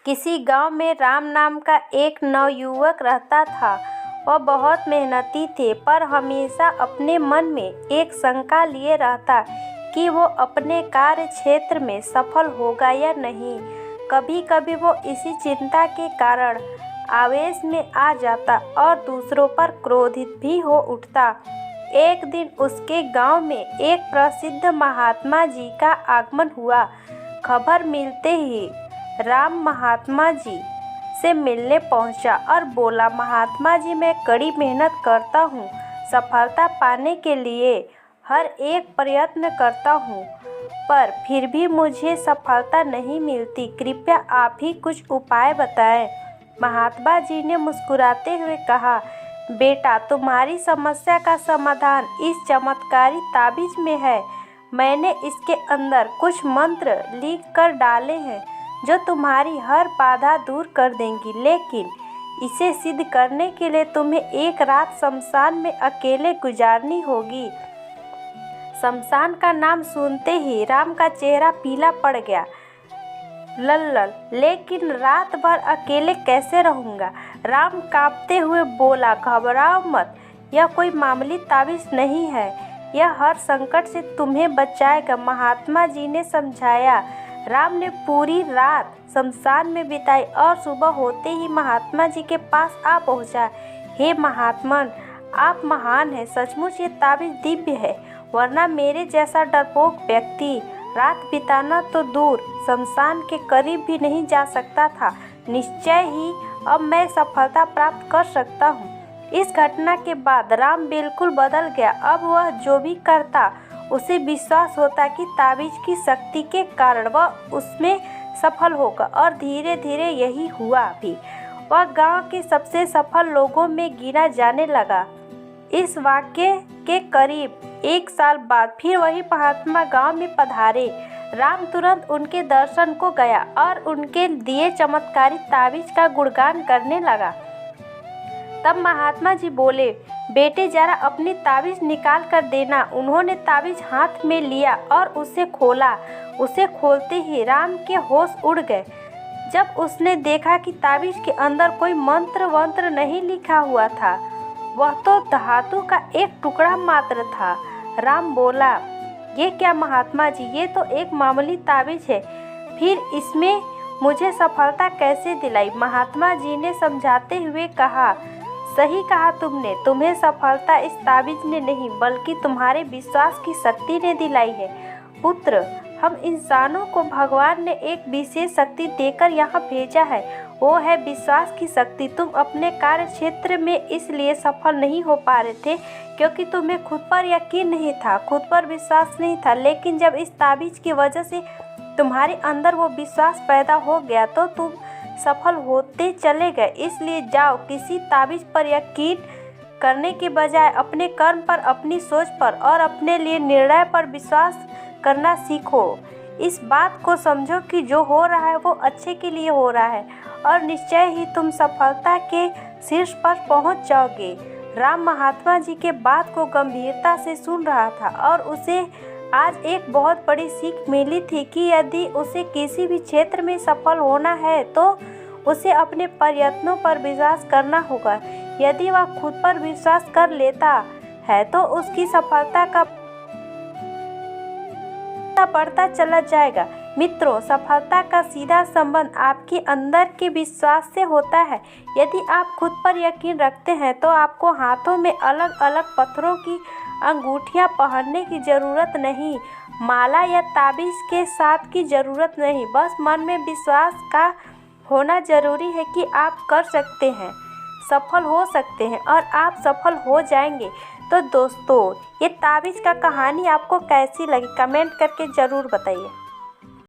किसी गांव में राम नाम का एक नवयुवक रहता था। वह बहुत मेहनती थे, पर हमेशा अपने मन में एक शंका लिए रहता कि वो अपने कार्य क्षेत्र में सफल होगा या नहीं। कभी कभी वो इसी चिंता के कारण आवेश में आ जाता और दूसरों पर क्रोधित भी हो उठता। एक दिन उसके गांव में एक प्रसिद्ध महात्मा जी का आगमन हुआ। खबर मिलते ही राम महात्मा जी से मिलने पहुंचा और बोला, महात्मा जी, मैं कड़ी मेहनत करता हूं, सफलता पाने के लिए हर एक प्रयत्न करता हूं, पर फिर भी मुझे सफलता नहीं मिलती। कृपया आप ही कुछ उपाय बताएं। महात्मा जी ने मुस्कुराते हुए कहा, बेटा, तुम्हारी समस्या का समाधान इस चमत्कारी ताबीज में है। मैंने इसके अंदर कुछ मंत्र लिख कर डाले हैं जो तुम्हारी हर बाधा दूर कर देंगी, लेकिन इसे सिद्ध करने के लिए तुम्हें एक रात शमशान में अकेले गुजारनी होगी। शमशान का नाम सुनते ही राम का चेहरा पीला पड़ गया। लल्लल, लेकिन रात भर अकेले कैसे रहूँगा? राम कांपते हुए बोला, घबराओ मत, यह कोई मामूली ताबीज नहीं है, यह हर संकट से तुम्हें बचाएगा। महात्मा जी ने समझाया। राम ने पूरी रात शमशान में बिताई और सुबह होते ही महात्मा जी के पास आ पहुंचा। हे महात्मन, आप महान हैं, सचमुच ये ताबीज दिव्य है, वरना मेरे जैसा डरपोक व्यक्ति रात बिताना तो दूर शमशान के करीब भी नहीं जा सकता था। निश्चय ही अब मैं सफलता प्राप्त कर सकता हूँ। इस घटना के बाद राम बिल्कुल बदल गया। अब वह जो भी करता उसे विश्वास होता कि ताबीज की शक्ति के कारण वह उसमें सफल होगा, और धीरे धीरे यही हुआ भी। वह गांव के सबसे सफल लोगों में गिना जाने लगा। इस वाक्य के करीब 1 साल बाद फिर वही महात्मा गांव में पधारे। राम तुरंत उनके दर्शन को गया और उनके दिए चमत्कारी ताबीज का गुणगान करने लगा। तब महात्मा जी बोले, बेटे, जरा अपनी ताबीज निकाल कर देना। उन्होंने ताबीज हाथ में लिया और उसे खोला। उसे खोलते ही राम के होश उड़ गए जब उसने देखा कि ताबीज के अंदर कोई मंत्र वंत्र नहीं लिखा हुआ था, वह तो धातु का एक टुकड़ा मात्र था। राम बोला, ये क्या महात्मा जी, ये तो एक मामूली ताबीज है, फिर इसमें मुझे सफलता कैसे दिलाई? महात्मा जी ने समझाते हुए कहा, सही कहा तुमने, तुम्हें सफलता इस ताबीज ने नहीं बल्कि तुम्हारे विश्वास की शक्ति ने दिलाई है। पुत्र, हम इंसानों को भगवान ने एक विशेष शक्ति देकर यहाँ भेजा है, वो है विश्वास की शक्ति। तुम अपने कार्य क्षेत्र में इसलिए सफल नहीं हो पा रहे थे क्योंकि तुम्हें खुद पर यकीन नहीं था, खुद पर विश्वास नहीं था, लेकिन जब इस ताबीज की वजह से तुम्हारे अंदर वो विश्वास पैदा हो गया तो तुम सफल होते चले गए। इसलिए जाओ, किसी ताबीज पर यकीन करने के बजाय अपने कर्म पर, अपनी सोच पर और अपने लिए निर्णय पर विश्वास करना सीखो। इस बात को समझो कि जो हो रहा है वो अच्छे के लिए हो रहा है और निश्चय ही तुम सफलता के शीर्ष पर पहुंच जाओगे। राम महात्मा जी के बात को गंभीरता से सुन रहा था और उसे आज एक बहुत बड़ी सीख मिली थी कि यदि उसे किसी भी क्षेत्र में सफल होना है तो उसे अपने प्रयत्नों पर विश्वास करना होगा। यदि वह खुद पर विश्वास कर लेता है तो उसकी सफलता का बढ़ता चला जाएगा। मित्रों, सफलता का सीधा संबंध आपके अंदर के विश्वास से होता है। यदि आप खुद पर यकीन रखते हैं तो आपको हाथों में अलग अलग पत्थरों की अंगूठियां पहनने की ज़रूरत नहीं, माला या ताबीज़ के साथ की ज़रूरत नहीं, बस मन में विश्वास का होना ज़रूरी है कि आप कर सकते हैं, सफल हो सकते हैं और आप सफल हो जाएंगे। तो दोस्तों, ये ताबीज़ का कहानी आपको कैसी लगी कमेंट करके ज़रूर बताइए।